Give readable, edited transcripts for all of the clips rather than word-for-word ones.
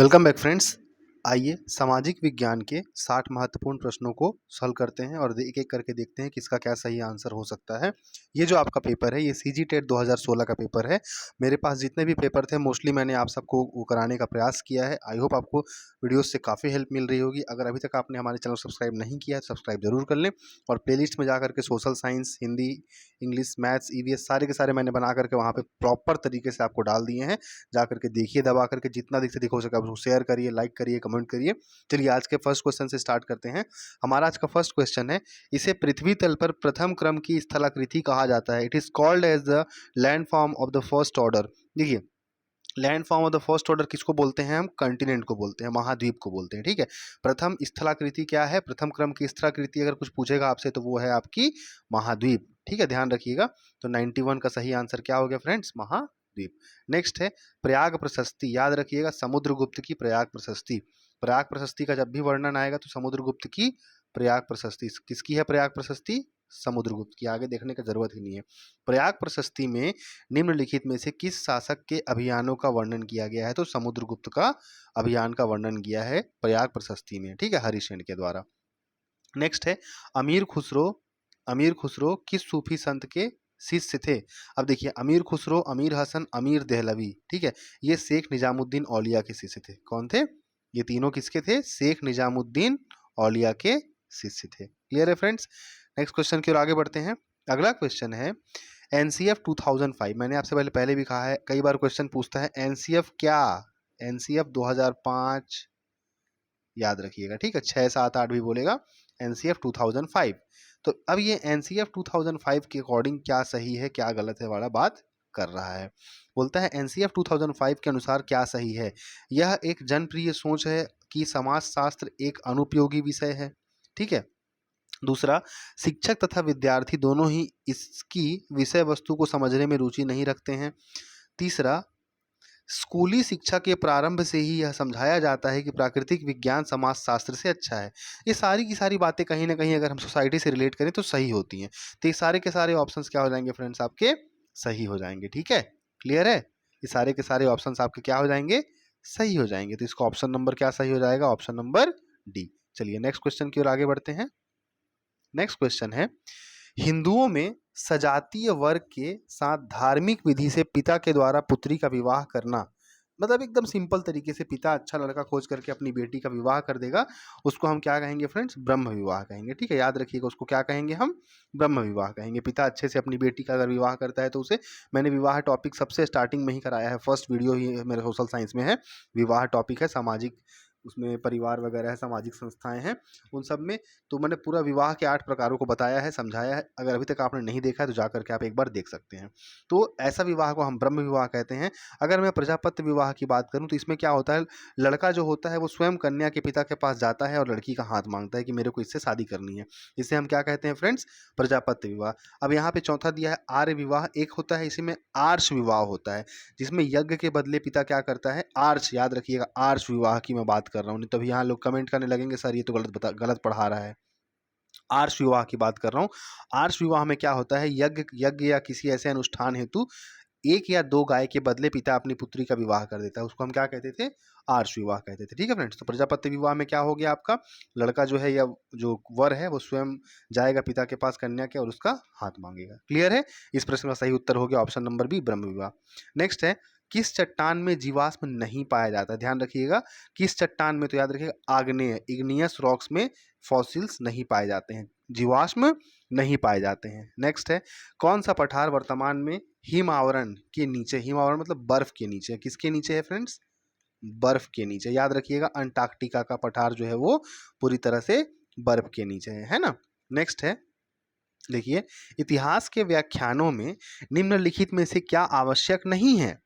Welcome back friends. आइए सामाजिक विज्ञान के 60 महत्वपूर्ण प्रश्नों को सॉल्व करते हैं और एक एक करके देखते हैं कि इसका क्या सही आंसर हो सकता है। ये जो आपका पेपर है ये सीजी टेट 2016 का पेपर है। मेरे पास जितने भी पेपर थे मोस्टली मैंने आप सबको वो कराने का प्रयास किया है। आई होप आपको वीडियोस से काफ़ी हेल्प मिल रही होगी। अगर अभी तक आपने हमारे चैनल सब्सक्राइब नहीं किया है सब्सक्राइब जरूर कर लें और प्लेलिस्ट में जा करके social science, Hindi, English, maths, EVS सारे के सारे मैंने बना करके वहाँ पे प्रॉपर तरीके से आपको डाल दिए हैं। जा करके देखिए, दबा करके जितना दिख से दिख हो सके आप उसको शेयर करिए, लाइक करिए, कमेंट करिए। चलिए आज के फर्स्ट क्वेश्चन से स्टार्ट करते हैं। हमारा आज का फर्स्ट क्वेश्चन है, इसे पृथ्वी तल पर प्रथम क्रम की स्थलाकृति कहा जाता है। It is called as the land form of the first order. देखिए, land form of the first order किसको बोलते हैं? हम कंटिनेंट को बोलते हैं, महाद्वीप को बोलते हैं। ठीक है, प्रथम स्थलाकृति क्या है? प्रथम क्रम की स्थलाकृति अगर कुछ पूछेगा आपसे तो वो है आपकी महाद्वीप। ठीक है, ध्यान रखिएगा। तो 91 का सही आंसर क्या हो गया फ्रेंड्स? महाद्वीप। नेक्स्ट है प्रयाग प्रशस्ति। याद रखिएगा, समुद्रगुप्त की प्रयाग प्रशस्ति। प्रयाग प्रशस्ति का जब भी वर्णन आएगा तो समुद्रगुप्त की प्रयाग प्रशस्ति। किसकी है प्रयाग प्रशस्ति? समुद्रगुप्त की। आगे देखने की जरूरत ही नहीं है। प्रयाग प्रशस्ति में निम्नलिखित में से किस शासक के अभियानों का वर्णन किया गया है? तो समुद्रगुप्त का अभियान का वर्णन किया है प्रयाग प्रशस्ति में। ठीक है, हरिश्चंद्र के द्वारा। नेक्स्ट है अमीर खुसरो। अमीर खुसरो किस सूफी संत के शिष्य थे? अब देखिए, अमीर खुसरो, अमीर हसन, अमीर देहलवी, ठीक है, ये शेख निजामुद्दीन औलिया के शिष्य थे। कौन थे ये तीनों? किसके थे? शेख निजामुद्दीन औलिया के शिष्य थे। क्लियर है फ्रेंड्स? नेक्स्ट क्वेश्चन की ओर आगे बढ़ते हैं। अगला क्वेश्चन है एनसीएफ 2005। मैंने आपसे पहले भी कहा है, कई बार क्वेश्चन पूछता है एनसीएफ क्या? एनसीएफ 2005 याद रखिएगा। ठीक है, 6, 7, 8 भी बोलेगा। एनसीएफ 2005। तो अब ये एनसीएफ 2005 के अकॉर्डिंग क्या सही है क्या गलत है वाला बात कर रहा है। बोलता है एनसीएफ 2005 के अनुसार क्या सही है? यह एक जनप्रिय सोच है कि समाजशास्त्र एक अनुपयोगी विषय है। ठीक है। दूसरा, शिक्षक तथा विद्यार्थी दोनों ही इसकी विषय वस्तु को समझने में रुचि नहीं रखते हैं। तीसरा, स्कूली शिक्षा के प्रारंभ से ही यह समझाया जाता है कि प्राकृतिक विज्ञान समाजशास्त्र से अच्छा है। ये सारी की सारी बातें कहीं ना कहीं अगर हम सोसाइटी से रिलेट करें तो सही होती हैं। तो ये सारे के सारे ऑप्शंस क्या हो जाएंगे फ्रेंड्स? आपके सही हो जाएंगे। ठीक है, क्लियर है? ये सारे के सारे ऑप्शंस आपके क्या हो जाएंगे? सही हो जाएंगे। तो इसका ऑप्शन नंबर क्या सही हो जाएगा? Option number D. चलिए नेक्स्ट क्वेश्चन की ओर आगे बढ़ते हैं। नेक्स्ट क्वेश्चन है, हिंदुओं में सजातीय वर्ग के साथ धार्मिक विधि से पिता के द्वारा पुत्री का विवाह करना, मतलब एकदम सिंपल तरीके से पिता अच्छा लड़का खोज करके अपनी बेटी का विवाह कर देगा, उसको हम क्या कहेंगे फ्रेंड्स? ब्रह्म विवाह कहेंगे। ठीक है, याद रखिएगा, उसको क्या कहेंगे? हम ब्रह्म विवाह कहेंगे। पिता अच्छे से अपनी बेटी का अगर विवाह करता है तो उसे, मैंने विवाह टॉपिक सबसे स्टार्टिंग में ही कराया है, फर्स्ट वीडियो ही मेरे सोशल साइंस में है। विवाह टॉपिक है, सामाजिक उसमें परिवार वगैरह है, सामाजिक संस्थाएं हैं, उन सब में तो मैंने पूरा विवाह के 8 प्रकारों को बताया है, समझाया है। अगर अभी तक आपने नहीं देखा है तो जा करके आप एक बार देख सकते हैं। तो ऐसा विवाह को हम ब्रह्म विवाह कहते हैं। अगर मैं प्रजापत्य विवाह की बात करूं तो इसमें क्या होता है, लड़का जो होता है वो स्वयं कन्या के पिता के पास जाता है और लड़की का हाथ मांगता है कि मेरे को इससे शादी करनी है। इसे हम क्या कहते हैं फ्रेंड्स? प्रजापत्य विवाह। अब यहाँ पे चौथा दिया है आर्य विवाह। एक होता है इसी में आर्ष विवाह होता है, जिसमें यज्ञ के बदले पिता क्या करता है? आर्ष। याद रखिएगा, आर्ष विवाह की मैं बात कर रहा हूँ। नहीं तो अभी यहाँ लोग कमेंट करने लगेंगे सर ये तो गलत पढ़ा रहा है। आर्ष विवाह की बात कर रहा हूँ। आर्ष विवाह में क्या होता है, यज्ञ यज्ञ या किसी ऐसे अनुष्ठान हेतु 1 या 2 गाय के बदले पिता अपनी पुत्री का विवाह कर देता है, उसको हम क्या कहते थे? आर्ष विवाह कहते थे। ठीक है फ्रेंड्स, तो प्रजापत्य विवाह में क्या हो गया आपका, लड़का जो है या जो वर है वो स्वयं जाएगा पिता के पास कन्या के और उसका हाथ मांगेगा। क्लियर है? इस प्रश्न का सही उत्तर हो गया ऑप्शन नंबर बी, ब्रह्म विवाह। नेक्स्ट है, किस चट्टान में जीवाश्म नहीं पाया जाता? ध्यान रखिएगा, किस चट्टान में? तो याद रखिएगा आग्नेय, इग्नियस रॉक्स में फॉसिल्स नहीं पाए जाते हैं, जीवाश्म नहीं पाए जाते हैं। नेक्स्ट है, कौन सा पठार वर्तमान में हिम आवरण के नीचे, हिम आवरण मतलब बर्फ के नीचे, किसके नीचे है फ्रेंड्स? बर्फ के नीचे। याद रखिएगा, अंटार्कटिका का पठार जो है वो पूरी तरह से बर्फ के नीचे है ना? नेक्स्ट है, देखिए, इतिहास के व्याख्यानों में निम्नलिखित में से क्या आवश्यक नहीं है?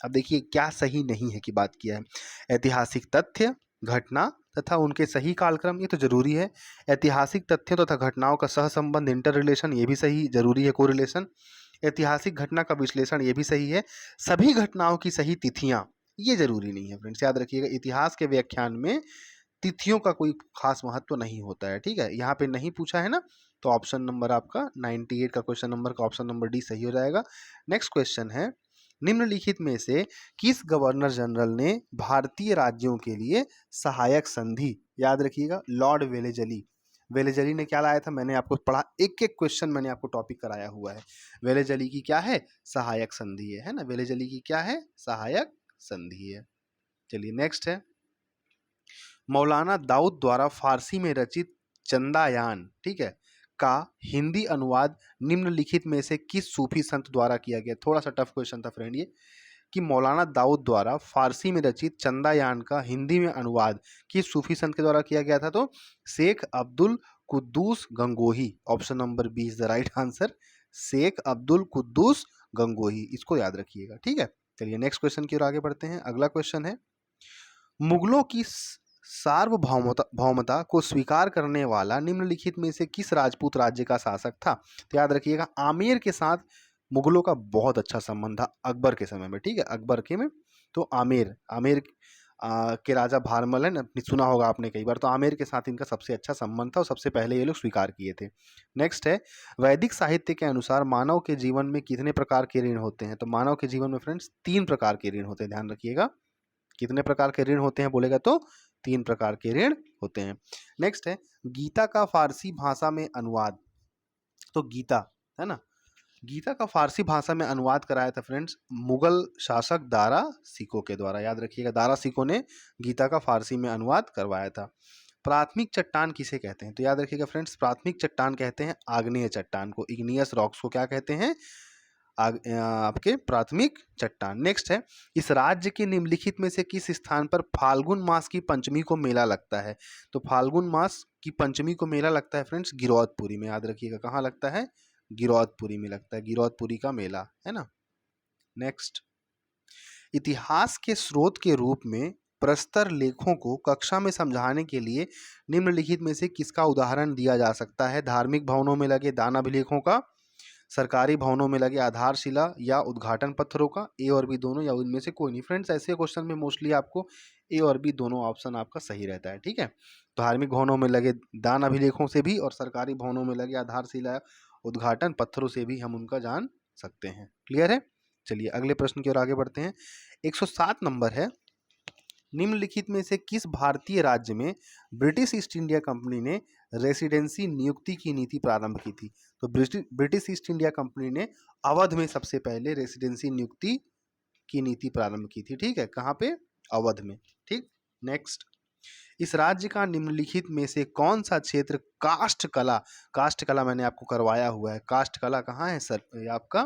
अब देखिए क्या सही नहीं है की बात किया है। ऐतिहासिक तथ्य, घटना तथा उनके सही कालक्रम, ये तो जरूरी है। ऐतिहासिक तथ्यों तथा घटनाओं का सहसंबंध, इंटर रिलेशन, ये भी सही जरूरी है, कोरिलेशन। ऐतिहासिक घटना का विश्लेषण, ये भी सही है। सभी घटनाओं की सही तिथियां, ये जरूरी नहीं है फ्रेंड्स। याद रखिएगा, इतिहास के व्याख्यान में तिथियों का कोई खास महत्व नहीं होता है। ठीक है, यहाँ पे नहीं पूछा है ना, तो ऑप्शन नंबर आपका 98 का क्वेश्चन नंबर का ऑप्शन नंबर डी सही हो जाएगा। नेक्स्ट क्वेश्चन है, निम्नलिखित में से किस गवर्नर जनरल ने भारतीय राज्यों के लिए सहायक संधि, याद रखिएगा लॉर्ड वेलेजली, वेलेजली ने क्या लाया था, मैंने आपको पढ़ा, एक एक क्वेश्चन मैंने आपको टॉपिक कराया हुआ है। वेलेजली की क्या है, सहायक संधि है ना, वेलेजली की क्या है, सहायक संधि है। चलिए नेक्स्ट है, मौलाना दाऊद द्वारा फारसी में रचित चंदायान, ठीक है, का हिंदी अनुवाद निम्नलिखित में से किस सूफी संत द्वारा किया गया। थोड़ा सा टफ क्वेश्चन था फ्रेंड ये, कि मौलाना दाऊद द्वारा फारसी में रचित चंदायान का हिंदी में अनुवाद किस सूफी संत के द्वारा किया गया था, तो Sheikh Abdul Quddus Gangohi, option number B is the right answer, Sheikh Abdul Quddus Gangohi, इसको याद रखिएगा, ठीक है। चलिए नेक्स्ट क्वेश्चन की ओर आगे बढ़ते हैं। अगला क्वेश्चन है, मुगलों की सार्वभौमता भौमता को स्वीकार करने वाला निम्नलिखित में से किस राजपूत राज्य का शासक था। तो याद रखिएगा आमेर के साथ मुगलों का बहुत अच्छा संबंध था अकबर के समय में, ठीक है, अकबर के में, तो आमेर आमेर के राजा भारमल है ना, सुना होगा आपने कई बार, तो आमेर के साथ इनका सबसे अच्छा संबंध था और सबसे पहले ये लोग स्वीकार किए थे। नेक्स्ट है, वैदिक साहित्य के अनुसार मानव के जीवन में कितने प्रकार के ऋण होते हैं। तो मानव के जीवन में फ्रेंड्स 3 प्रकार के ऋण होते हैं, ध्यान रखिएगा, कितने प्रकार के ऋण होते हैं बोलेगा तो 3 प्रकार के ऋण होते हैं। नेक्स्ट है, गीता का फारसी भाषा में अनुवाद, तो गीता है ना, गीता का फारसी भाषा में अनुवाद कराया था फ्रेंड्स मुगल शासक दारा सिको के द्वारा, याद रखिएगा दारा सिको ने गीता का फारसी में अनुवाद करवाया था। प्राथमिक चट्टान किसे कहते हैं, तो याद रखिएगा फ्रेंड्स प्राथमिक चट्टान कहते हैं आग्नेय चट्टान को, इग्नियस रॉक्स को क्या कहते हैं, आपके प्राथमिक चट्टान। नेक्स्ट है, इस राज्य के निम्नलिखित में से किस स्थान पर फाल्गुन मास की पंचमी को मेला लगता है। तो फाल्गुन मास की पंचमी को मेला लगता है फ्रेंड्स गिरौदपुरी में, याद रखिएगा कहाँ लगता है, गिरौदपुरी में लगता है, गिरौदपुरी का मेला है ना। नेक्स्ट, इतिहास के स्रोत के रूप में प्रस्तर लेखों को कक्षा में समझाने के लिए निम्नलिखित में से किसका उदाहरण दिया जा सकता है। धार्मिक भवनों में लगे दान अभिलेखों का, सरकारी भवनों में लगे आधारशिला या उद्घाटन पत्थरों का, ए और बी दोनों या उनमें से कोई नहीं। फ्रेंड्स ऐसे क्वेश्चन में मोस्टली आपको ए और बी दोनों ऑप्शन आपका सही रहता है, ठीक है। धार्मिक भवनों में लगे दान अभिलेखों से भी और सरकारी भवनों में लगे आधारशिला उद्घाटन पत्थरों से भी हम उनका जान सकते हैं। क्लियर है। चलिए अगले प्रश्न की ओर आगे बढ़ते हैं। 107 नंबर है, निम्नलिखित में से किस भारतीय राज्य में ब्रिटिश ईस्ट इंडिया कंपनी ने रेसिडेंसी नियुक्ति की नीति प्रारंभ की थी। तो ब्रिटिश ईस्ट इंडिया कंपनी ने अवध में सबसे पहले रेसिडेंसी नियुक्ति की नीति प्रारंभ की थी, ठीक है, कहाँ पे, अवध में, ठीक। नेक्स्ट, इस राज्य का निम्नलिखित में से कौन सा क्षेत्र काष्ठ कला, काष्ठ कला मैंने आपको करवाया हुआ है, काष्ठ कला कहाँ है सर, ये आपका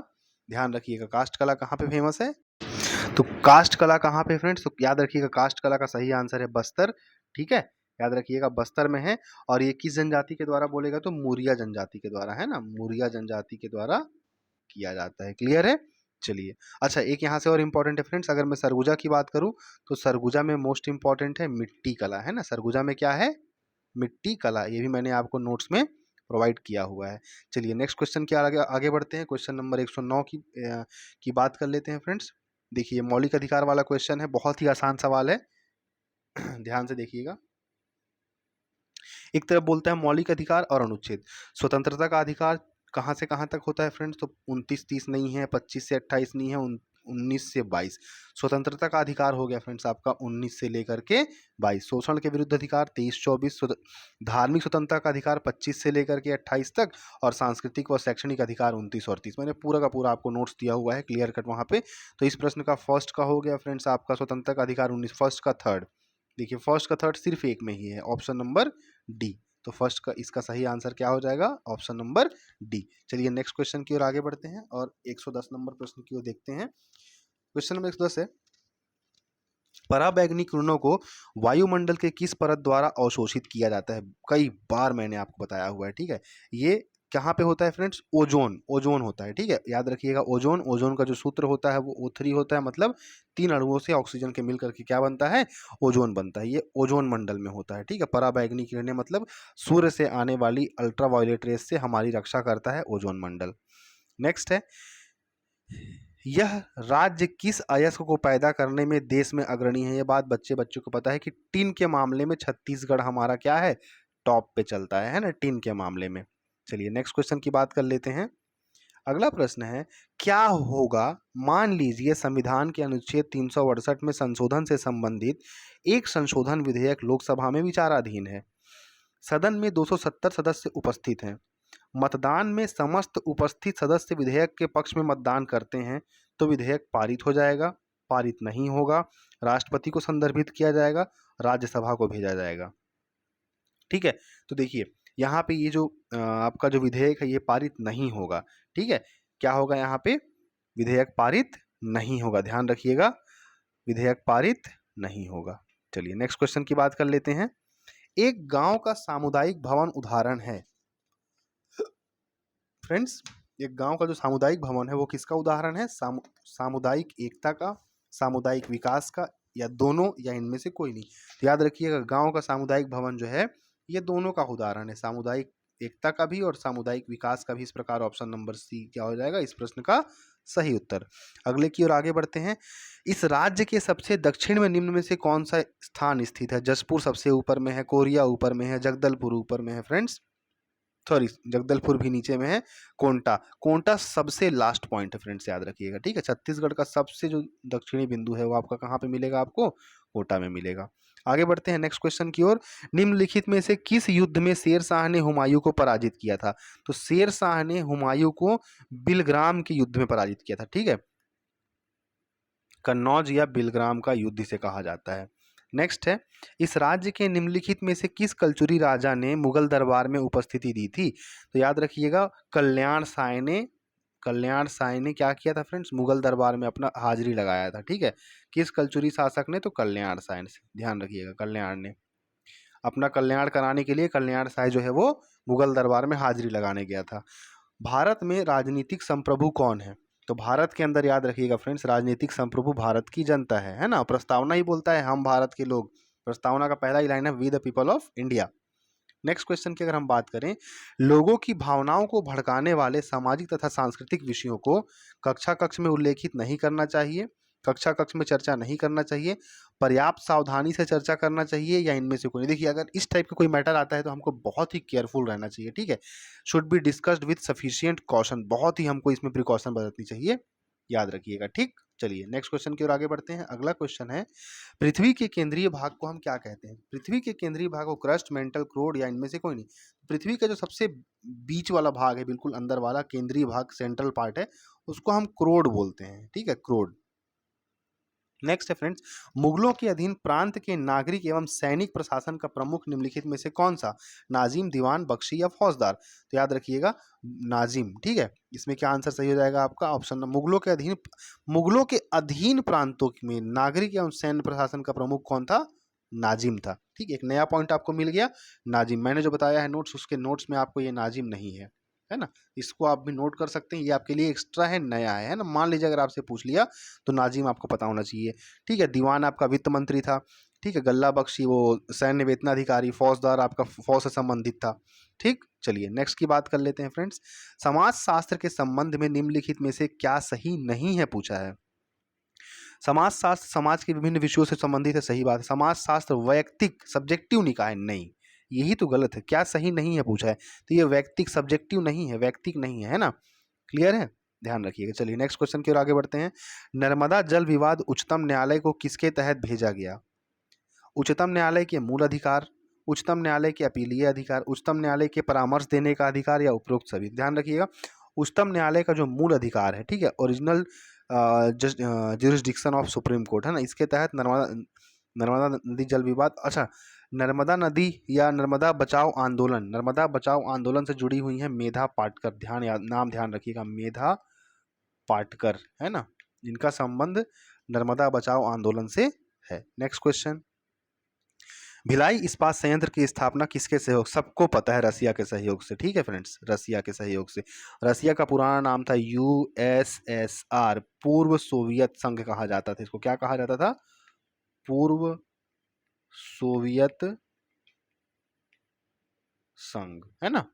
ध्यान रखिएगा, काष्ठ कला कहाँ पे फेमस है, तो काष्ठ कला कहाँ पे फ्रेंड्स, तो याद रखिएगा काष्ठ कला का सही आंसर है बस्तर, ठीक है, याद रखिएगा बस्तर में है। और ये किस जनजाति के द्वारा बोलेगा तो मूरिया जनजाति के द्वारा, है ना, मूरिया जनजाति के द्वारा किया जाता है। क्लियर है। चलिए अच्छा, एक यहाँ से और इम्पोर्टेंट है फ्रेंड्स, अगर मैं सरगुजा की बात करूँ तो सरगुजा में मोस्ट इम्पॉर्टेंट है मिट्टी कला, है ना, सरगुजा में क्या है, मिट्टी कला, ये भी मैंने आपको नोट्स में प्रोवाइड किया हुआ है। चलिए नेक्स्ट क्वेश्चन के आगे बढ़ते हैं। क्वेश्चन नंबर 109 की बात कर लेते हैं फ्रेंड्स। देखिए मौलिक अधिकार वाला क्वेश्चन है, बहुत ही आसान सवाल है ध्यान से देखिएगा। एक तरफ बोलता है मौलिक अधिकार और अनुच्छेद, स्वतंत्रता का अधिकार कहाँ से कहाँ तक होता है फ्रेंड्स, तो 29-30 नहीं है, 25 से 28 नहीं है, 19 से 22। स्वतंत्रता का अधिकार हो गया फ्रेंड्स आपका 19 से लेकर के 22। शोषण के विरुद्ध अधिकार 23-24। धार्मिक स्वतंत्रता का अधिकार 25 से लेकर के 28 तक, और सांस्कृतिक व शैक्षणिक अधिकार 29 और 30। मैंने पूरा का पूरा आपको नोट्स दिया हुआ है क्लियर कट वहाँ पे। तो इस प्रश्न का फर्स्ट का हो गया फ्रेंड्स आपका स्वतंत्रता का अधिकार 19, फर्स्ट का थर्ड, देखिए फर्स्ट का थर्ड सिर्फ एक में ही है, ऑप्शन नंबर डी। तो फर्स्ट का इसका सही आंसर क्या हो जाएगा, ऑप्शन नंबर डी। चलिए नेक्स्ट क्वेश्चन की ओर आगे बढ़ते हैं और 110 नंबर प्रश्न की ओर देखते हैं। क्वेश्चन नंबर 110 है, पराबैंगनी किरणों को वायुमंडल के किस परत द्वारा अवशोषित किया जाता है। कई बार मैंने आपको बताया हुआ है, ठीक है, ये कहाँ पे होता है फ्रेंड्स, ओजोन, ओजोन होता है, ठीक है, याद रखिएगा ओजोन, ओजोन का जो सूत्र होता है वो O3 होता है, मतलब 3 अणुओं से ऑक्सीजन के मिलकर के क्या बनता है, ओजोन बनता है, ये ओजोन मंडल में होता है, ठीक है। पराबैंगनी किरणें मतलब सूर्य से आने वाली अल्ट्रावायलेट रेस से हमारी रक्षा करता है ओजोन मंडल। नेक्स्ट है, यह राज्य किस अयस्क को पैदा करने में देश में अग्रणी है। ये बात बच्चों को पता है कि टिन के मामले में छत्तीसगढ़ हमारा क्या है, टॉप पे चलता है ना, टिन के मामले में। चलिए नेक्स्ट क्वेश्चन की बात कर लेते हैं। अगला प्रश्न है, क्या होगा मान लीजिए संविधान के अनुच्छेद 368 में संशोधन से संबंधित एक संशोधन विधेयक लोकसभा में विचाराधीन है, सदन में 270 सदस्य उपस्थित हैं, मतदान में समस्त उपस्थित सदस्य विधेयक के पक्ष में मतदान करते हैं तो विधेयक पारित हो जाएगा, पारित नहीं होगा, राष्ट्रपति को संदर्भित किया जाएगा, राज्यसभा को भेजा जाएगा। ठीक है, तो देखिए यहाँ पे ये जो आपका जो विधेयक है ये पारित नहीं होगा। ठीक है, क्या होगा यहाँ पे, विधेयक पारित नहीं होगा, ध्यान रखिएगा, विधेयक पारित नहीं होगा। चलिए नेक्स्ट क्वेश्चन की बात कर लेते हैं। एक गांव का सामुदायिक भवन उदाहरण है। फ्रेंड्स, एक गांव का जो सामुदायिक भवन है वो किसका उदाहरण है, सामुदायिक एकता का, सामुदायिक विकास का, या दोनों, या इनमें से कोई नहीं। तो याद रखिएगा गांव का सामुदायिक भवन जो है ये दोनों का उदाहरण है, सामुदायिक एकता का भी और सामुदायिक विकास का भी। इस प्रकार ऑप्शन नंबर सी क्या हो जाएगा इस प्रश्न का सही उत्तर। अगले की ओर आगे बढ़ते हैं। इस राज्य के सबसे दक्षिण में निम्न में से कौन सा स्थान स्थित है? जसपुर सबसे ऊपर में है, कोरिया ऊपर में है, जगदलपुर ऊपर में है फ्रेंड्स, सॉरी जगदलपुर भी नीचे में है, कोंटा, कोंटा सबसे लास्ट पॉइंट है फ्रेंड्स, याद रखिएगा। ठीक है, छत्तीसगढ़ का सबसे जो दक्षिणी बिंदु है वो आपका कहाँ पे मिलेगा, आपको कोटा में मिलेगा। आगे बढ़ते हैं नेक्स्ट क्वेश्चन की ओर। निम्नलिखित में से किस युद्ध में शेर शाह ने हुमायूं को पराजित किया था? तो शेर शाह ने हुमायूं को बिलग्राम के युद्ध में पराजित किया था। ठीक है, कन्नौज या बिलग्राम का युद्ध इसे कहा जाता है। नेक्स्ट है, इस राज्य के निम्नलिखित में से किस कलचुरी राजा ने मुगल दरबार में उपस्थिति दी थी? तो याद रखिएगा कल्याण साय ने क्या किया था फ्रेंड्स, मुगल दरबार में अपना हाजिरी लगाया था। ठीक है, किस कलचुरी शासक ने? तो कल्याण साय ने, ध्यान रखिएगा कल्याण ने अपना कल्याण कराने के लिए कल्याण साय जो है वो मुगल दरबार में हाजिरी लगाने गया था। भारत में राजनीतिक संप्रभु कौन है? तो भारत के अंदर याद रखिएगा फ्रेंड्स, राजनीतिक संप्रभु भारत की जनता है ना। प्रस्तावना ही बोलता है हम भारत के लोग, प्रस्तावना का पहला ही लाइन है we the people of India. Next question की अगर हम बात करें, लोगों की भावनाओं को भड़काने वाले सामाजिक तथा सांस्कृतिक विषयों को कक्षा कक्ष में उल्लेखित नहीं करना चाहिए, कक्षा कक्ष में चर्चा नहीं करना चाहिए, पर्याप्त सावधानी से चर्चा करना चाहिए, या इनमें से कोई। देखिए अगर इस टाइप का कोई मैटर आता है तो हमको बहुत ही केयरफुल रहना चाहिए। ठीक है, should be discussed with sufficient caution, बहुत ही हमको इसमें प्रिकॉशन बरतनी चाहिए, याद रखिएगा। ठीक, चलिए नेक्स्ट क्वेश्चन की ओर आगे बढ़ते हैं। अगला क्वेश्चन है, पृथ्वी के केंद्रीय भाग को हम क्या कहते हैं? पृथ्वी के केंद्रीय भाग को क्रस्ट, मेंटल, क्रोड, या इनमें से कोई नहीं। पृथ्वी का जो सबसे बीच वाला भाग है, बिल्कुल अंदर वाला केंद्रीय भाग, सेंट्रल पार्ट है, उसको हम क्रोड बोलते हैं। ठीक है, क्रोड। नेक्स्ट है फ्रेंड्स, मुगलों के अधीन प्रांत के नागरिक एवं सैनिक प्रशासन का प्रमुख निम्नलिखित में से कौन सा? नाजिम, दीवान, बख्शी या फौजदार? तो याद रखिएगा नाजिम। ठीक है, इसमें क्या आंसर सही हो जाएगा आपका? ऑप्शन मुगलों के अधीन प्रांतों में नागरिक एवं सैन्य प्रशासन का प्रमुख कौन था? नाजिम था। ठीक, एक नया पॉइंट आपको मिल गया, नाजिम। मैंने जो बताया है नोट्स, उसके नोट्स में आपको ये नाजिम नहीं है ना, इसको आप भी नोट कर सकते हैं, ये आपके लिए एक्स्ट्रा है, नया है ना। मान लीजिए अगर आपसे पूछ लिया तो नाजिम आपको पता होना चाहिए। ठीक है, दीवान आपका वित्त मंत्री था। ठीक है, गल्ला बख्शी वो सैन्य वेतनाधिकारी, फौजदार आपका फौज से संबंधित था। ठीक, चलिए नेक्स्ट की बात कर लेते हैं फ्रेंड्स। समाज शास्त्र के संबंध में निम्नलिखित में से क्या सही नहीं है पूछा है? समाज शास्त्र समाज के विभिन्न विषयों से संबंधित है, सही बात है। समाज शास्त्र वैयक्तिक सब्जेक्टिव निकाय नहीं, यही तो गलत है। क्या सही नहीं है पूछा है, तो ये वैयक्तिक सब्जेक्टिव नहीं है, वैयक्तिक नहीं है ना। क्लियर है, ध्यान रखिएगा। चलिए नेक्स्ट क्वेश्चन की ओर आगे बढ़ते हैं। नर्मदा जल विवाद उच्चतम न्यायालय को किसके तहत भेजा गया? उच्चतम न्यायालय के मूल अधिकार, उच्चतम न्यायालय के अपीलीय अधिकार, उच्चतम न्यायालय के परामर्श देने का अधिकार, या उपरोक्त सभी। ध्यान रखिएगा, उच्चतम न्यायालय का जो मूल अधिकार है, ठीक है, original jurisdiction of supreme court है ना, इसके तहत नर्मदा नदी जल विवाद, अच्छा, नर्मदा नदी या नर्मदा बचाओ आंदोलन से जुड़ी हुई है मेधा पाटकर। नाम ध्यान रखिएगा, मेधा पाटकर है ना, इनका संबंध नर्मदा बचाओ आंदोलन से है। नेक्स्ट क्वेश्चन, भिलाई इस्पात संयंत्र की स्थापना किसके सहयोग? सबको पता है, रसिया के सहयोग से। ठीक है फ्रेंड्स, रसिया के सहयोग से। रसिया का पुराना नाम था यूएसएसआर, पूर्व सोवियत संघ कहा जाता था। इसको क्या कहा जाता था? पूर्व सोवियत संघ, है ना।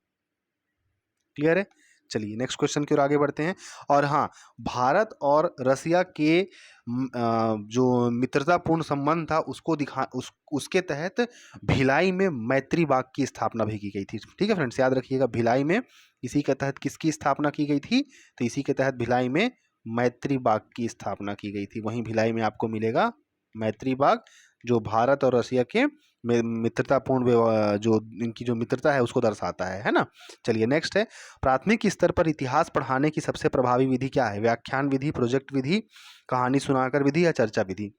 क्लियर है, चलिए नेक्स्ट क्वेश्चन की ओर आगे बढ़ते हैं। और हाँ, भारत और रसिया के जो मित्रतापूर्ण संबंध था उसके तहत भिलाई में मैत्री बाग की स्थापना भी की गई थी। ठीक है फ्रेंड्स, याद रखिएगा, भिलाई में इसी के तहत किसकी स्थापना की गई थी? तो इसी के तहत भिलाई में मैत्री बाग की स्थापना की गई थी। वहीं भिलाई में आपको मिलेगा मैत्री बाग, जो भारत और रसिया के मित्रतापूर्ण जो इनकी जो मित्रता है उसको दर्शाता है ना। चलिए नेक्स्ट है, प्राथमिक स्तर पर इतिहास पढ़ाने की सबसे प्रभावी विधि क्या है? व्याख्यान विधि, प्रोजेक्ट विधि, कहानी सुनाकर विधि या चर्चा विधि?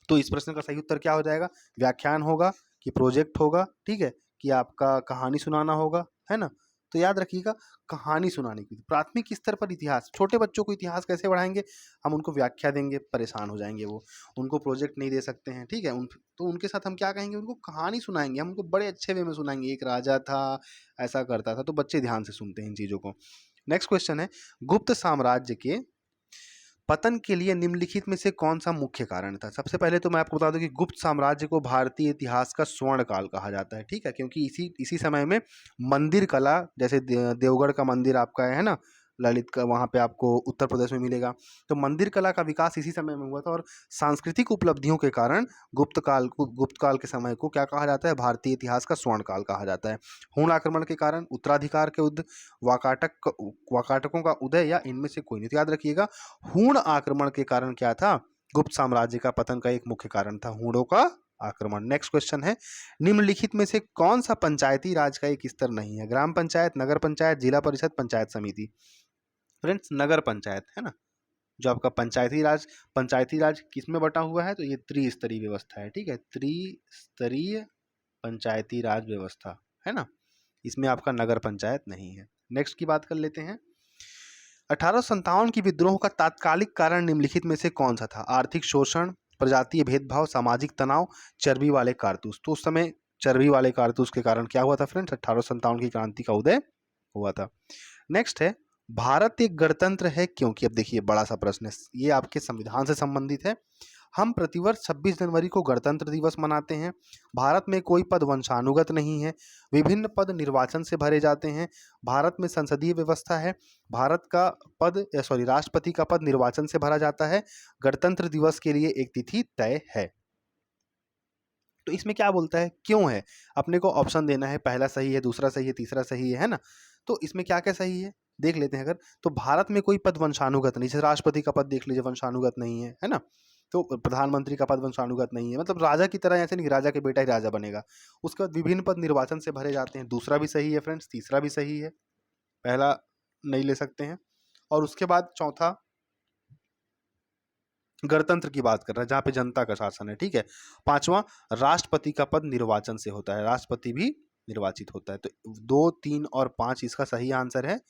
तो इस प्रश्न का सही उत्तर क्या हो जाएगा? व्याख्यान होगा कि प्रोजेक्ट होगा, ठीक है, कि आपका कहानी सुनाना होगा, है ना। तो याद रखिएगा, कहानी सुनाने की प्राथमिक स्तर पर इतिहास, छोटे बच्चों को इतिहास कैसे पढ़ाएंगे? हम उनको व्याख्या देंगे, परेशान हो जाएंगे वो, उनको प्रोजेक्ट नहीं दे सकते हैं, ठीक है। तो उनके साथ हम क्या कहेंगे? उनको कहानी सुनाएंगे, हम उनको बड़े अच्छे वे में सुनाएंगे, एक राजा था, ऐसा करता था, तो बच्चे ध्यान से सुनते हैं इन चीज़ों को। नेक्स्ट क्वेश्चन है, गुप्त साम्राज्य के पतन के लिए निम्नलिखित में से कौन सा मुख्य कारण था? सबसे पहले तो मैं आपको बता दूं कि गुप्त साम्राज्य को भारतीय इतिहास का स्वर्ण काल कहा जाता है, ठीक है, क्योंकि इसी समय में मंदिर कला, जैसे देवगढ़ का मंदिर आपका है ना, ललित का, वहाँ पे आपको उत्तर प्रदेश में मिलेगा। तो मंदिर कला का विकास इसी समय में हुआ था, और सांस्कृतिक उपलब्धियों के कारण गुप्त काल के समय को क्या कहा जाता है? भारतीय इतिहास का स्वर्ण काल कहा जाता है। हूण आक्रमण के कारण, उत्तराधिकार के युद्ध, वाकाटकों का उदय, या इनमें से कोई नहीं? तो याद रखिएगा, हूण आक्रमण के कारण क्या था? गुप्त साम्राज्य का पतन का एक मुख्य कारण था हूणों का आक्रमण। नेक्स्ट क्वेश्चन है, निम्नलिखित में से कौन सा पंचायती राज का एक स्तर नहीं है? ग्राम पंचायत, नगर पंचायत, जिला परिषद, पंचायत समिति? फ्रेंड्स, नगर पंचायत है ना, जो आपका पंचायती राज किस में बटा हुआ है? तो ये त्रिस्तरीय व्यवस्था है, ठीक है, त्रिस्तरीय पंचायती राज व्यवस्था है ना, इसमें आपका नगर पंचायत नहीं है। नेक्स्ट की बात कर लेते हैं, 1857 की विद्रोह का तात्कालिक कारण निम्नलिखित में से कौन सा था? आर्थिक शोषण, प्रजातीय भेदभाव, सामाजिक तनाव, चर्बी वाले कारतूस? तो उस समय चर्बी वाले कारतूस के कारण क्या हुआ था फ्रेंड्स? 1857 की क्रांति का उदय हुआ था। नेक्स्ट है, भारत एक गणतंत्र है क्योंकि? अब देखिए, बड़ा सा प्रश्न है, ये आपके संविधान से संबंधित है। हम प्रतिवर्ष 26 जनवरी को गणतंत्र दिवस मनाते हैं। भारत में कोई पद वंशानुगत नहीं है। विभिन्न पद निर्वाचन से भरे जाते हैं। भारत में संसदीय व्यवस्था है। राष्ट्रपति का पद निर्वाचन से भरा जाता है। गणतंत्र दिवस के लिए एक तिथि तय है। तो इसमें क्या बोलता है, क्यों है? अपने को ऑप्शन देना है, पहला सही है, दूसरा सही है, तीसरा सही है ना। तो इसमें क्या क्या सही है देख लेते हैं। अगर तो भारत में कोई पद वंशानुगत नहीं, जैसे राष्ट्रपति का पद देख लीजिए, वंशानुगत नहीं है ना। तो प्रधानमंत्री का पद वंशानुगत नहीं है, मतलब राजा की तरह ऐसे नहीं, राजा के बेटा ही राजा बनेगा। उसके बाद विभिन्न पद निर्वाचन से भरे जाते हैं, दूसरा भी सही है फ्रेंड्स, तीसरा भी सही है, पहला नहीं ले सकते हैं। और उसके बाद चौथा, गणतंत्र की बात कर रहा है जहां पे जनता का शासन है, ठीक है। पांचवा, राष्ट्रपति का पद निर्वाचन से होता है, राष्ट्रपति भी निर्वाचित होता है। तो 2, 3 और 5 इसका सही आंसर है।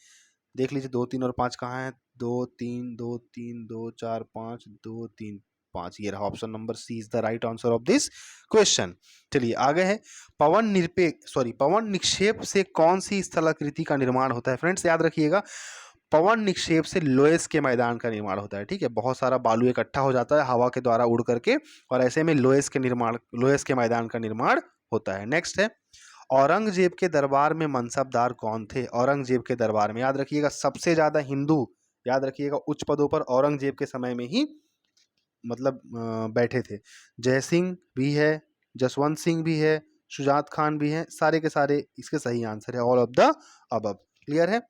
देख लीजिए 2, 3 और 5 कहाँ है? 2, 3, 2, 3, 2, 4, 5, 2, 3, 5, ये रहा option number C is the right answer of this question. चलिए आगे है, पवन निक्षेप से कौन सी स्थलाकृति का निर्माण होता है? फ्रेंड्स याद रखिएगा, पवन निक्षेप से लोएस के मैदान का निर्माण होता है, ठीक है। बहुत सारा बालू इकट्ठा हो जाता है हवा के द्वारा उड़ करके, और ऐसे में लोएस के मैदान का निर्माण होता है। नेक्स्ट है, औरंगजेब के दरबार में मनसबदार कौन थे? औरंगजेब के दरबार में याद रखिएगा, सबसे ज्यादा हिंदू, याद रखिएगा, उच्च पदों पर औरंगजेब के समय में ही मतलब बैठे थे। जय सिंह भी है, जसवंत सिंह भी है, शुजात खान भी है, सारे के सारे इसके सही आंसर है, all of the above. Clear है?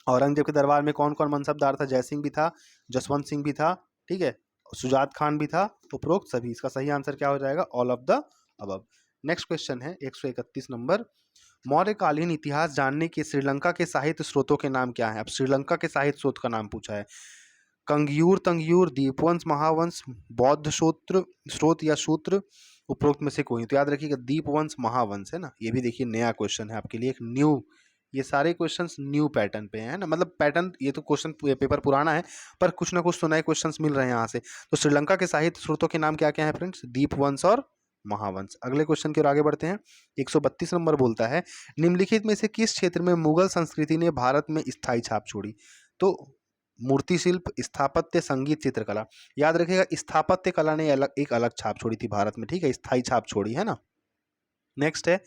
औरंगजेब के दरबार में कौन कौन मनसबदार था? जय सिंह भी था, जसवंत सिंह भी था, ठीक है, शुजात खान भी था, उपरोक्त सभी। इसका सही आंसर क्या हो जाएगा? All of the above. Next question है 131 नंबर, मौर्यकालीन इतिहास जानने के श्रीलंका के साहित्य स्रोतों के नाम क्या है? अब श्रीलंका के साहित्य स्रोत का नाम पूछा है। कंगियूर, तंगियूर, दीपवंश, महावंश, बौद्ध स्रोत या सूत्र, उपरोक्त में से कोई। तो याद रखिएगा, दीपवंश महावंश है ना। ये भी देखिए नया क्वेश्चन है आपके लिए, एक न्यू, ये सारे क्वेश्चंस न्यू पैटर्न पे हैं ना, मतलब पैटर्न, ये तो क्वेश्चन पेपर पुराना है पर कुछ ना कुछ तो नए क्वेश्चंस मिल रहे हैं यहाँ से। तो श्रीलंका के साहित्य स्रोतों के नाम क्या क्या है फ्रेंड्स? दीपवंश और महावंश। अगले क्वेश्चन की ओर आगे बढ़ते हैं। 132 नंबर बोलता है, निम्नलिखित में से किस क्षेत्र में मुगल संस्कृति ने भारत में स्थायी छाप छोड़ी? तो मूर्ति शिल्प, स्थापत्य, संगीत, चित्रकला। याद रखिएगा, स्थापत्य कला ने एक अलग छाप छोड़ी थी भारत में, ठीक है, स्थायी छाप छोड़ी है ना। नेक्स्ट है,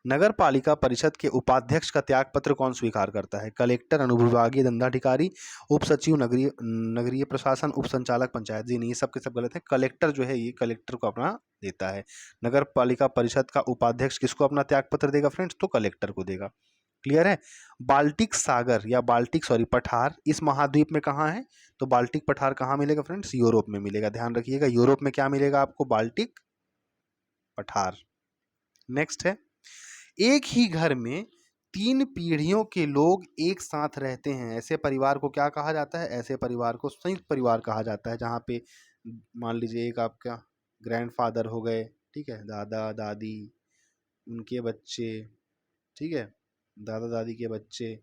नगर पालिका परिषद के उपाध्यक्ष का त्याग पत्र कौन स्वीकार करता है? कलेक्टर, अनुविभागीय दंडाधिकारी, उप सचिव नगरीय नगरीय प्रशासन, उप संचालक पंचायत। जी नहीं, ये सब के सब गलत है। कलेक्टर जो है ये कलेक्टर को अपना देता है। नगर पालिका परिषद का उपाध्यक्ष किसको अपना त्याग पत्र देगा फ्रेंड्स? तो कलेक्टर को देगा। क्लियर है? बाल्टिक सागर या पठार इस महाद्वीप में कहाँ है? तो बाल्टिक पठार कहाँ मिलेगा फ्रेंड्स? यूरोप में मिलेगा। ध्यान रखिएगा, यूरोप में क्या मिलेगा आपको? बाल्टिक पठार। नेक्स्ट है, एक ही घर में 3 पीढ़ियों के लोग एक साथ रहते हैं, ऐसे परिवार को क्या कहा जाता है? ऐसे परिवार को संयुक्त परिवार कहा जाता है, जहाँ पे मान लीजिए एक आपका ग्रैंडफादर हो गए, ठीक है, दादा दादी, उनके बच्चे, ठीक है, दादा दादी के बच्चे,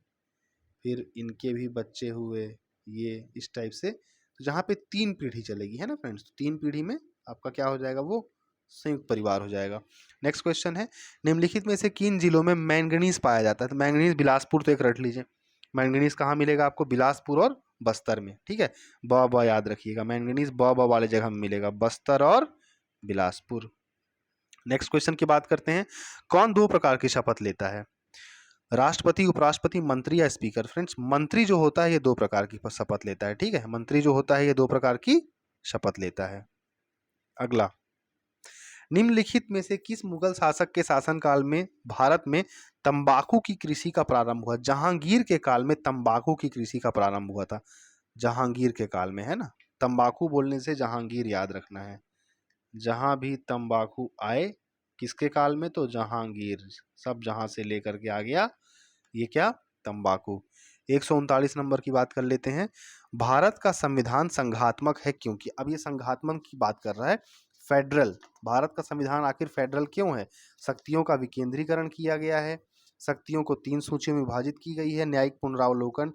फिर इनके भी बच्चे हुए, ये इस टाइप से। तो जहाँ पे 3 पीढ़ी चलेगी, है ना फ्रेंड्स, 3 पीढ़ी में आपका क्या हो जाएगा? वो संयुक्त परिवार हो जाएगा। नेक्स्ट क्वेश्चन है, निम्नलिखित में से किन जिलों में मैंगनीज पाया जाता है? तो मैंगनीज बिलासपुर तो एक रट लीजिए। मैंगनीज कहाँ मिलेगा आपको? बिलासपुर और बस्तर में, ठीक है। ब याद रखिएगा, मैंगनीज ब वाले जगह में मिलेगा, बस्तर और बिलासपुर। नेक्स्ट क्वेश्चन की बात करते हैं, कौन 2 प्रकार की शपथ लेता है? राष्ट्रपति, उपराष्ट्रपति, मंत्री या स्पीकर? फ्रेंड्स, मंत्री जो होता है ये 2 प्रकार की शपथ लेता है, ठीक है। मंत्री जो होता है ये 2 प्रकार की शपथ लेता है। अगला, निम्नलिखित में से किस मुगल शासक के शासनकाल में भारत में तंबाकू की कृषि का प्रारंभ हुआ? जहांगीर के काल में तंबाकू की कृषि का प्रारंभ हुआ था। जहांगीर के काल में, है ना। तंबाकू बोलने से जहांगीर याद रखना है। जहां भी तंबाकू आए, किसके काल में? तो जहांगीर। सब जहां से लेकर के आ गया, ये क्या? तंबाकू। 139 नंबर की बात कर लेते हैं, भारत का संविधान संघात्मक है क्योंकि? अब ये संघात्मक की बात कर रहा है, फेडरल। भारत का संविधान आखिर फेडरल क्यों है? शक्तियों का विकेंद्रीकरण किया गया है, शक्तियों को 3 सूचियों में विभाजित की गई है, न्यायिक पुनरावलोकन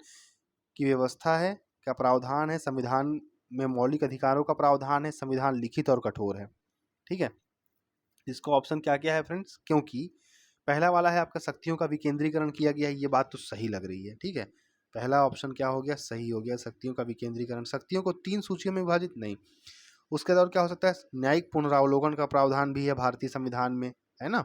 की व्यवस्था है, क्या प्रावधान है, संविधान में मौलिक अधिकारों का प्रावधान है, संविधान लिखित और कठोर है, ठीक है। इसका ऑप्शन क्या क्या है फ्रेंड्स? क्योंकि पहला वाला है आपका शक्तियों का विकेंद्रीकरण किया गया है, ये बात तो सही लग रही है, ठीक है। पहला ऑप्शन क्या हो गया? सही हो गया, शक्तियों का विकेंद्रीकरण। शक्तियों को 3 सूचियों में विभाजित नहीं। उसके बाद क्या हो सकता है? न्यायिक पुनरावलोकन का प्रावधान भी है भारतीय संविधान में, है ना।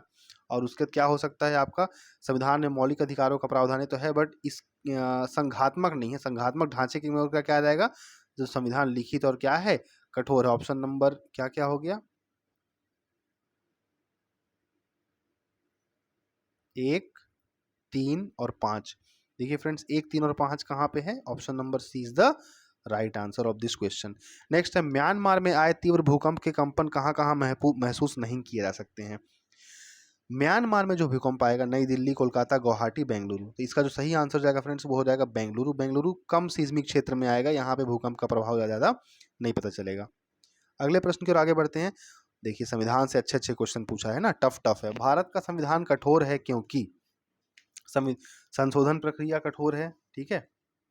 और उसके क्या हो सकता है आपका? संविधान में मौलिक अधिकारों का प्रावधान है तो है, बट इस संघात्मक नहीं है। संघात्मक ढांचे की में क्या आ जाएगा? जो संविधान लिखित और क्या है? कठोर है। ऑप्शन नंबर क्या क्या हो गया? 1, 3 और 5। देखिए फ्रेंड्स, 1, 3 और 5 कहाँ पे है? Option number C is the right answer of this question. Next है, म्यांमार में आए तीव्र भूकंप के कंपन कहाँ कहाँ महसूस नहीं किए जा सकते हैं? म्यांमार में जो भूकंप आएगा, नई दिल्ली, कोलकाता, गुवाहाटी, बेंगलुरु। तो इसका जो सही आंसर जाएगा फ्रेंड्स वो हो जाएगा बेंगलुरु। बेंगलुरु कम सीस्मिक क्षेत्र में आएगा, यहाँ पे भूकंप का प्रभाव ज़्यादा नहीं पता चलेगा। अगले प्रश्न की ओर आगे बढ़ते हैं। देखिए, संविधान से अच्छे अच्छे क्वेश्चन पूछा है ना, टफ टफ है। भारत का संविधान कठोर है क्योंकि? संशोधन प्रक्रिया कठोर है, ठीक है,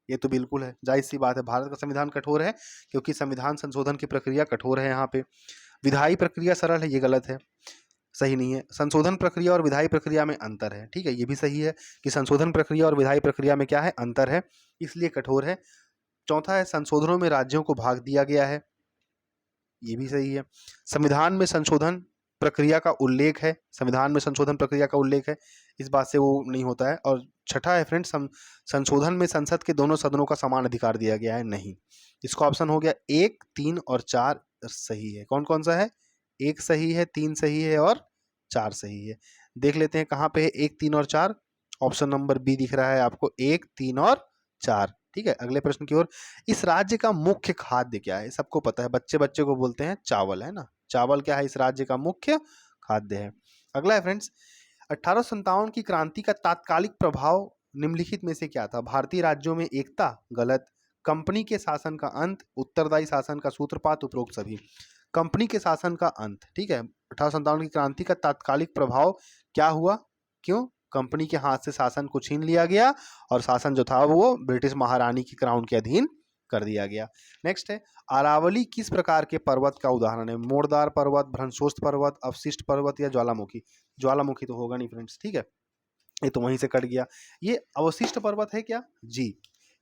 ये तो बिल्कुल है, जाहिर सी बात है। भारत का संविधान कठोर है क्योंकि संविधान संशोधन की प्रक्रिया कठोर है। यहाँ पे विधायी प्रक्रिया सरल है, ये गलत है, सही नहीं है। संशोधन प्रक्रिया और विधायी प्रक्रिया में अंतर है, ठीक है, ये भी सही है कि संशोधन प्रक्रिया और विधायी प्रक्रिया में क्या है? अंतर है, इसलिए कठोर है। चौथा है, संशोधनों में राज्यों को भाग दिया गया है, ये भी सही है। संविधान में संशोधन प्रक्रिया का उल्लेख है, संविधान में संशोधन प्रक्रिया का उल्लेख है, इस बात से वो नहीं होता है। और छठा है फ्रेंड्स, संशोधन में संसद के दोनों सदनों का समान अधिकार दिया गया है, नहीं। इसका ऑप्शन हो गया 1, 3 और 4 सही है। कौन कौन सा है? 1 सही है, 3 सही है और 4 सही है। देख लेते हैं कहाँ पे है 1, 3 और 4। ऑप्शन नंबर बी दिख रहा है आपको, 1, 3 और 4, ठीक है। अगले प्रश्न की ओर, इस राज्य का मुख्य खाद्य क्या है? सबको पता है, बच्चे बच्चे को बोलते हैं चावल, है ना। चावल क्या है? इस राज्य का मुख्य खाद्य है। अगला है फ्रेंड्स, 1857 की क्रांति का तात्कालिक प्रभाव निम्नलिखित में से क्या था? भारतीय राज्यों में एकता, गलत। कंपनी के शासन का अंत, उत्तरदायी शासन का सूत्रपात, उपरोक्त सभी। कंपनी के शासन का अंत, ठीक है। 1857 की क्रांति का तात्कालिक प्रभाव क्या हुआ? क्यों? कंपनी के हाथ से शासन को छीन लिया गया और शासन जो था वो ब्रिटिश महारानी की क्राउन के अधीन कर दिया गया। नेक्स्ट है, अरावली किस प्रकार के पर्वत का उदाहरण है? मोरदार पर्वत, भ्रंशोस्त पर्वत, अवशिष्ट पर्वत या ज्वालामुखी? ज्वालामुखी तो होगा नहीं फ्रेंड्स, ठीक है, ये तो वहीं से कट गया। ये अवशिष्ट पर्वत है क्या? जी।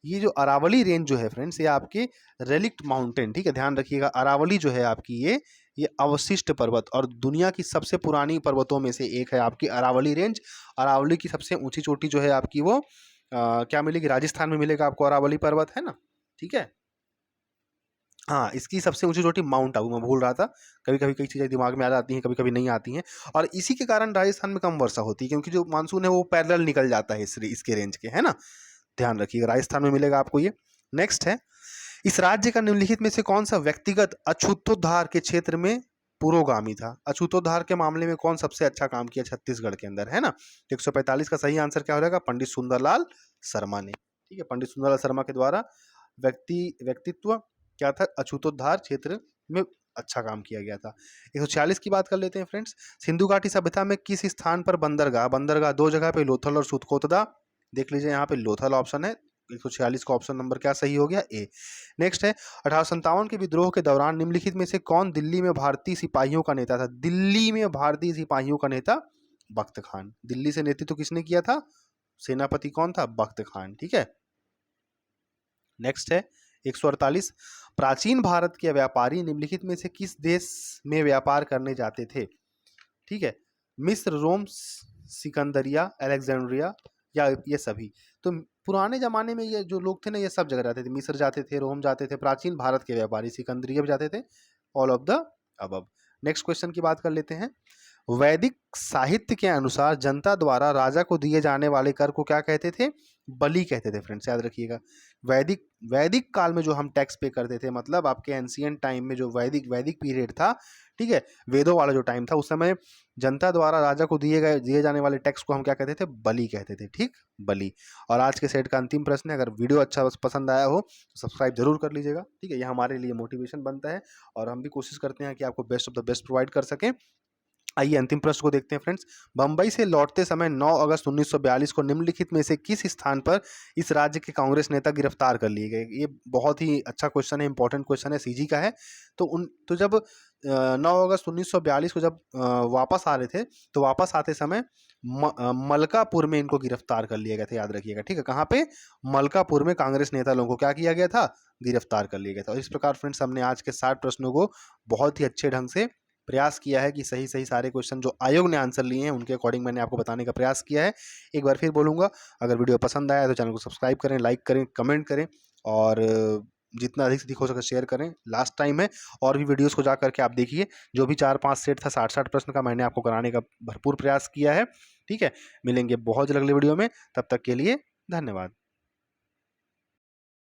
ये जो अरावली रेंज जो है फ्रेंड्स, ये आपके रेलिक्ट माउंटेन, ठीक है, ध्यान रखिएगा, अरावली जो है आपकी ये ये अवशिष्ट पर्वत, और दुनिया की सबसे पुरानी पर्वतों में से एक है आपकी अरावली रेंज। अरावली की सबसे ऊंची चोटी जो है आपकी वो क्या मिलेगी, राजस्थान में मिलेगा आपको, अरावली पर्वत है ना, ठीक है। हाँ, इसकी सबसे ऊंची चोटी माउंट आबू, मैं भूल रहा था, कभी कभी कई चीज़ें दिमाग में आ जाती हैं, कभी कभी नहीं आती हैं, और इसी के कारण राजस्थान में कम वर्षा होती है, क्योंकि जो मानसून है वो पैरेलल निकल जाता है इसके रेंज के, है ना। ध्यान रखिएगा, राजस्थान में मिलेगा आपको ये। नेक्स्ट है, इस राज्य का निम्नलिखित में से कौन सा व्यक्तिगत अछूतोद्धार के क्षेत्र में पुरोगामी था। अछूतोद्धार के मामले में कौन सबसे अच्छा काम किया छत्तीसगढ़ के अंदर, है ना। तो 145 का सही आंसर क्या हो जाएगा, पंडित सुंदरलाल शर्मा ने, ठीक है। पंडित सुंदरलाल शर्मा के द्वारा व्यक्तित्व क्या था, अछूतोद्धार क्षेत्र में अच्छा काम किया गया था। 146 की बात कर लेते हैं फ्रेंड्स। सिंधु घाटी सभ्यता में किस स्थान पर बंदरगाह, बंदरगाह दो जगह पे, लोथल और सुतकोतदा। देख लीजिए यहाँ पे लोथल ऑप्शन है, 146 का ऑप्शन नंबर क्या सही हो गया, ए। नेक्स्ट है, 1857 के विद्रोह के दौरान निम्नलिखित में से कौन दिल्ली में भारतीय सिपाहियों का नेता था। दिल्ली में भारतीय सिपाहियों का नेता बख्त खान। दिल्ली से नेतृत्व किसने किया था, सेनापति कौन था, बख्त खान, ठीक है। नेक्स्ट है 148, प्राचीन भारत के व्यापारी निम्नलिखित में से किस देश में व्यापार करने जाते थे, ठीक है। मिस्र, रोम, सिकंदरिया, अलेक्जेंड्रिया, या ये सभी। तो पुराने जमाने में ये जो लोग थे ना, ये सब जगह जाते थे, मिस्र जाते थे, रोम जाते थे, प्राचीन भारत के व्यापारी सिकंदरिया भी जाते थे, all of the above. Next question की बात कर लेते हैं। वैदिक साहित्य के अनुसार जनता द्वारा राजा को दिए जाने वाले कर को क्या कहते थे, बलि कहते थे फ्रेंड्स, याद रखिएगा। वैदिक वैदिक काल में जो हम टैक्स पे करते थे, मतलब आपके एंशियंट टाइम में जो वैदिक पीरियड था, ठीक है, वेदों वाला जो टाइम था, उस समय जनता द्वारा राजा को दिए जाने वाले टैक्स को हम क्या कहते थे, बलि कहते थे, ठीक, बलि। और आज के सेट का अंतिम प्रश्न है, अगर वीडियो अच्छा पसंद आया हो तो सब्सक्राइब जरूर कर लीजिएगा, ठीक है। यह हमारे लिए मोटिवेशन बनता है, और हम भी कोशिश करते हैं कि आपको best of the best provide कर सकें। आइए अंतिम प्रश्न को देखते हैं फ्रेंड्स। बंबई से लौटते समय 9 अगस्त 1942 को निम्नलिखित में से किस स्थान पर इस राज्य के कांग्रेस नेता गिरफ्तार कर लिए गए। ये बहुत ही अच्छा क्वेश्चन है, इंपॉर्टेंट क्वेश्चन है, सीजी का है। तो जब 9 अगस्त 1942 को जब वापस आ रहे थे, तो वापस आते समय मलकापुर में इनको गिरफ्तार कर लिया गया था, याद रखिएगा, ठीक है। कहाँ पे, मलकापुर में कांग्रेस नेता लोगों को क्या किया गया था, गिरफ्तार कर लिया गया था। और इस प्रकार फ्रेंड्स हमने आज के 60 प्रश्नों को बहुत ही अच्छे ढंग से प्रयास किया है कि सही सही सारे क्वेश्चन जो आयोग ने आंसर लिए हैं उनके अकॉर्डिंग मैंने आपको बताने का प्रयास किया है। एक बार फिर बोलूँगा, अगर वीडियो पसंद आया तो चैनल को सब्सक्राइब करें, लाइक करें, कमेंट करें, और जितना अधिक से अधिक हो सके शेयर करें। लास्ट टाइम है, और भी वीडियोस को जा करके आप देखिए, जो भी 4-5 सेट था 60-60 प्रश्न का, मैंने आपको कराने का भरपूर प्रयास किया है, ठीक है। मिलेंगे बहुत जल्द अगले वीडियो में, तब तक के लिए धन्यवाद।